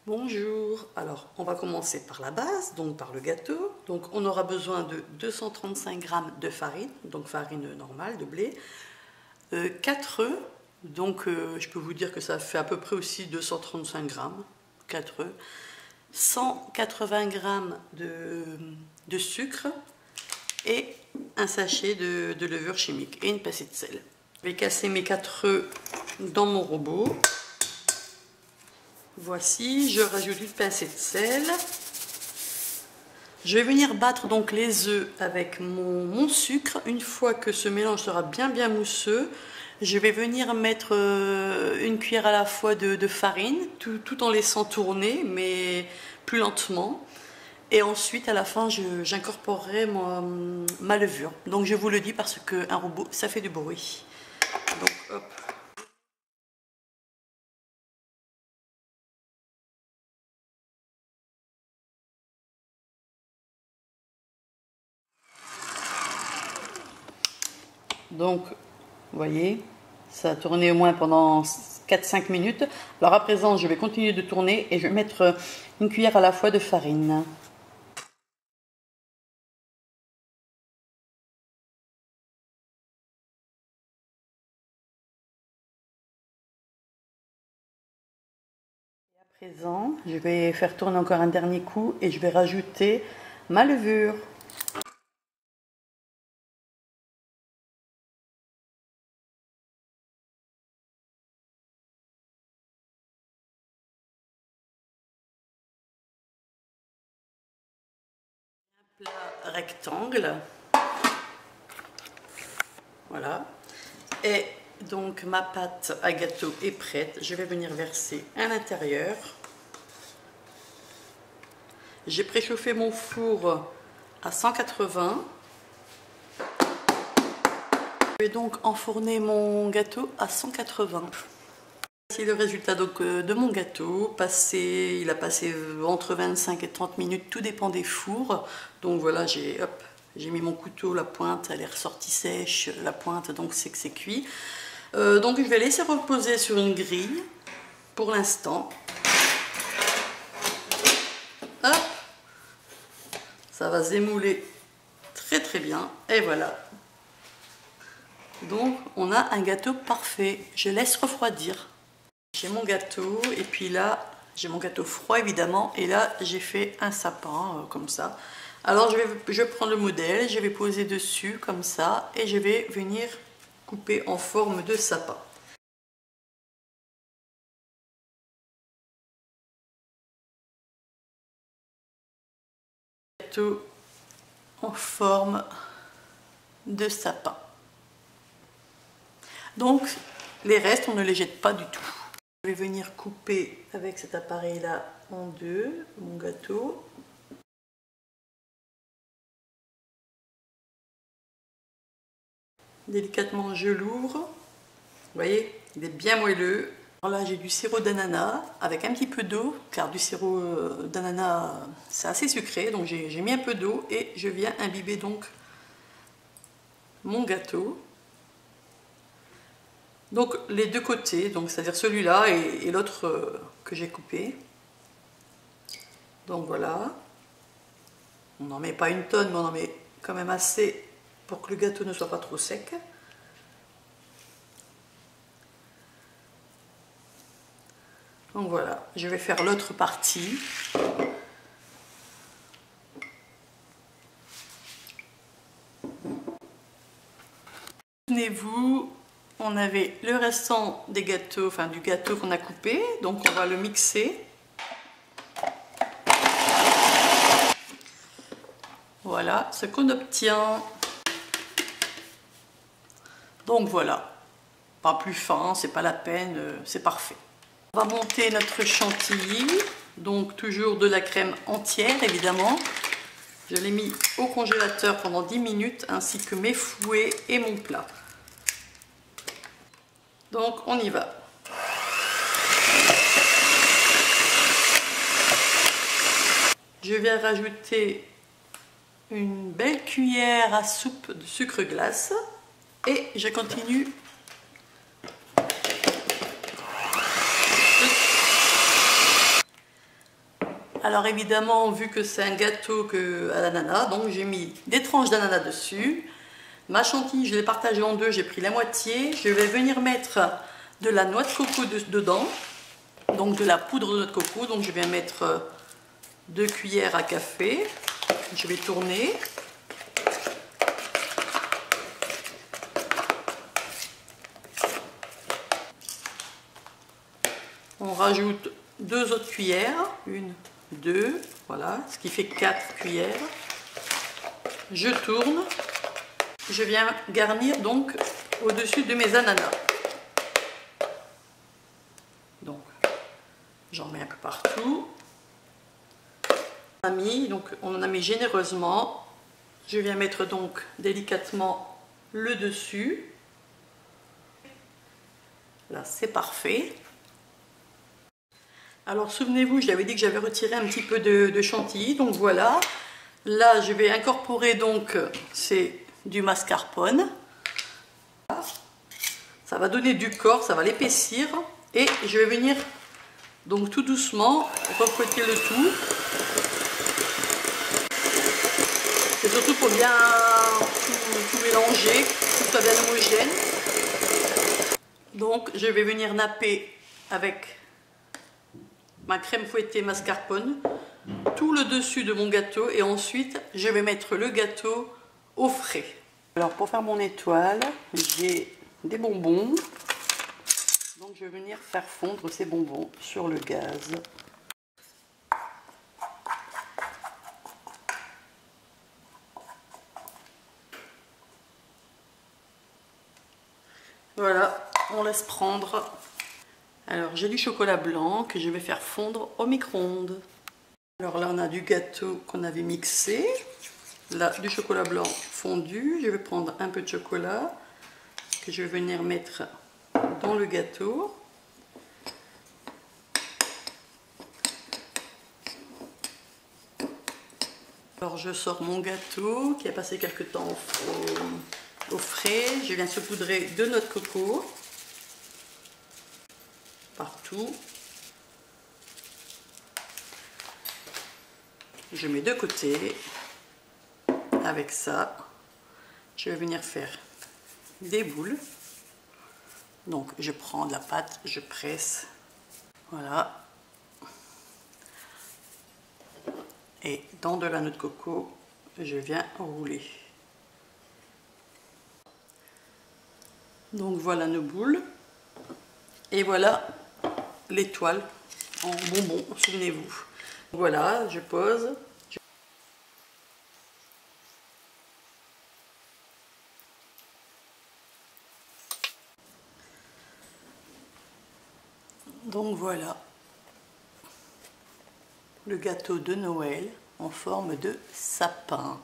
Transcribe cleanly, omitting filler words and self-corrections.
Bonjour, alors on va commencer par la base, donc par le gâteau. Donc on aura besoin de 235 g de farine, donc farine normale de blé, 4 œufs, donc je peux vous dire que ça fait à peu près aussi 235 g, 4 œufs, 180 g de sucre et un sachet de levure chimique et une pincée de sel. Je vais casser mes 4 œufs dans mon robot. Voici, je rajoute une pincée de sel. Je vais venir battre donc les œufs avec mon sucre. Une fois que ce mélange sera bien mousseux, je vais venir mettre une cuillère à la fois de farine, tout en laissant tourner, mais plus lentement. Et ensuite, à la fin, j'incorporerai ma levure. Donc je vous le dis parce qu'un robot, ça fait du bruit. Donc hop. Donc, vous voyez, ça a tourné au moins pendant 4-5 minutes. Alors à présent, je vais continuer de tourner et je vais mettre une cuillère à la fois de farine. Et à présent, je vais faire tourner encore un dernier coup et je vais rajouter ma levure. Plat rectangle, voilà, et donc ma pâte à gâteau est prête. Je vais venir verser à l'intérieur. J'ai préchauffé mon four à 180. Je vais donc enfourner mon gâteau à 180. Voici le résultat donc de mon gâteau. Il a passé entre 25 et 30 minutes, tout dépend des fours. Donc voilà, j'ai mis mon couteau, la pointe, elle est ressortie sèche, la pointe, donc c'est que c'est cuit. Donc je vais laisser reposer sur une grille pour l'instant. Hop, ça va s'émouler très bien. Et voilà. Donc on a un gâteau parfait. Je laisse refroidir. J'ai mon gâteau et puis là j'ai mon gâteau froid évidemment et là j'ai fait un sapin comme ça. Alors je vais prendre le modèle, je vais poser dessus comme ça et je vais venir couper en forme de sapin. Gâteau en forme de sapin. Donc les restes on ne les jette pas du tout. Je vais venir couper avec cet appareil là en deux mon gâteau. Délicatement je l'ouvre. Vous voyez, il est bien moelleux. Alors là j'ai du sirop d'ananas avec un petit peu d'eau car du sirop d'ananas c'est assez sucré, donc j'ai mis un peu d'eau et je viens imbiber donc mon gâteau. Donc les deux côtés, donc c'est-à-dire celui-là et l'autre que j'ai coupé. Donc voilà. On n'en met pas une tonne, mais on en met quand même assez pour que le gâteau ne soit pas trop sec. Donc voilà, je vais faire l'autre partie. Souvenez-vous, on avait le restant des gâteaux, enfin du gâteau qu'on a coupé, donc on va le mixer. Voilà ce qu'on obtient. Donc voilà, pas plus fin, c'est pas la peine, c'est parfait. On va monter notre chantilly, donc toujours de la crème entière évidemment. Je l'ai mis au congélateur pendant 10 minutes ainsi que mes fouets et mon plat. Donc on y va. Je viens rajouter une belle cuillère à soupe de sucre glace et je continue Alors évidemment, vu que c'est un gâteau à l'ananas, donc j'ai mis des tranches d'ananas dessus. Ma chantilly, je l'ai partagée en deux, j'ai pris la moitié. Je vais venir mettre de la noix de coco dedans, donc de la poudre de noix de coco. Donc je vais mettre 2 cuillères à café. Je vais tourner. On rajoute 2 autres cuillères, 1, 2, voilà, ce qui fait 4 cuillères. Je tourne. Je viens garnir donc au-dessus de mes ananas. Donc, j'en mets un peu partout. Donc, on en a mis généreusement. Je viens mettre donc délicatement le dessus. Là, c'est parfait. Alors, souvenez-vous, je l'avais dit que j'avais retiré un petit peu de chantilly. Donc voilà. Là, je vais incorporer donc c'est du mascarpone. Ça va donner du corps, ça va l'épaissir. Et je vais venir donc tout doucement refouetter le tout. C'est surtout pour bien tout mélanger, que ce soit bien homogène. Donc je vais venir napper avec ma crème fouettée mascarpone tout le dessus de mon gâteau et ensuite je vais mettre le gâteau au frais. Alors pour faire mon étoile, j'ai des bonbons. Donc je vais venir faire fondre ces bonbons sur le gaz. Voilà, on laisse prendre. Alors j'ai du chocolat blanc que je vais faire fondre au micro-ondes. Alors là on a du gâteau qu'on avait mixé. Là du chocolat blanc fondu. Je vais prendre un peu de chocolat que je vais venir mettre dans le gâteau. Alors je sors mon gâteau qui a passé quelques temps au frais. Je viens saupoudrer de noix de coco partout. Je mets de côté. Avec ça, je vais venir faire des boules. Donc je prends de la pâte, je presse. Voilà. Et dans de la noix de coco, je viens rouler. Donc voilà nos boules. Et voilà l'étoile en bonbon, souvenez-vous. Voilà, je pose. Donc voilà le gâteau de Noël en forme de sapin.